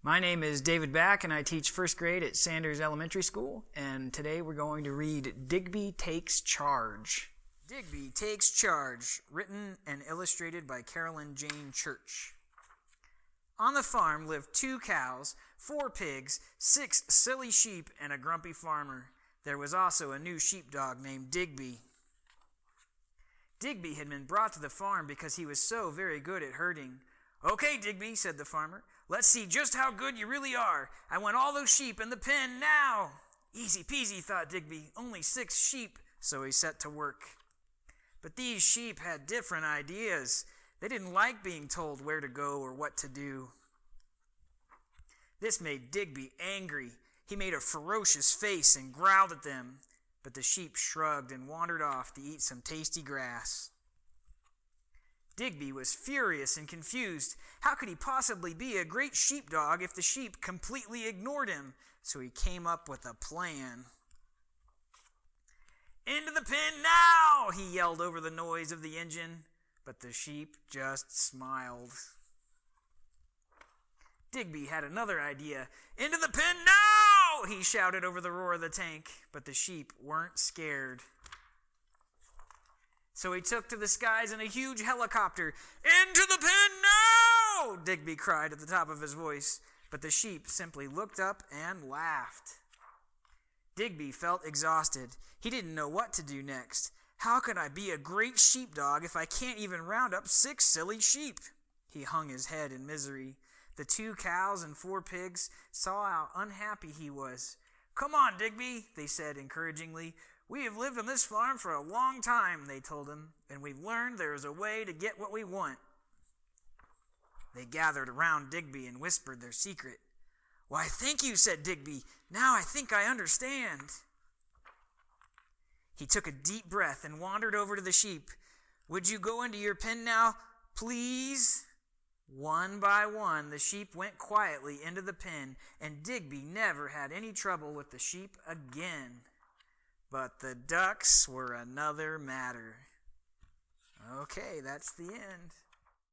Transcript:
My name is David Back, and I teach first grade at Sanders Elementary School, and today we're going to read Digby Takes Charge. Digby Takes Charge, written and illustrated by Carolyn Jane Church. On the farm lived 2 cows, 4 pigs, 6 silly sheep, and a grumpy farmer. There was also a new sheepdog named Digby. Digby had been brought to the farm because he was so very good at herding. "Okay, Digby," said the farmer, "let's see just how good you really are. I want all those sheep in the pen now." Easy peasy, thought Digby, only 6 sheep, so he set to work. But these sheep had different ideas. They didn't like being told where to go or what to do. This made Digby angry. He made a ferocious face and growled at them, but the sheep shrugged and wandered off to eat some tasty grass. Digby was furious and confused. How could he possibly be a great sheepdog if the sheep completely ignored him? So he came up with a plan. "Into the pen now!" he yelled over the noise of the engine, but the sheep just smiled. Digby had another idea. "Into the pen now!" he shouted over the roar of the tank, but the sheep weren't scared. So he took to the skies in a huge helicopter. "Into the pen now!" Digby cried at the top of his voice, but the sheep simply looked up and laughed. Digby felt exhausted. He didn't know what to do next. How can I be a great sheepdog if I can't even round up 6 silly sheep? He hung his head in misery. The 2 cows and 4 pigs saw how unhappy he was. "Come on, Digby," they said encouragingly. "We have lived on this farm for a long time," they told him, "and we've learned there is a way to get what we want." They gathered around Digby and whispered their secret. "Why, thank you," said Digby. "Now I think I understand." He took a deep breath and wandered over to the sheep. "Would you go into your pen now, please?" One by one, the sheep went quietly into the pen, and Digby never had any trouble with the sheep again. But the ducks were another matter. Okay, that's the end.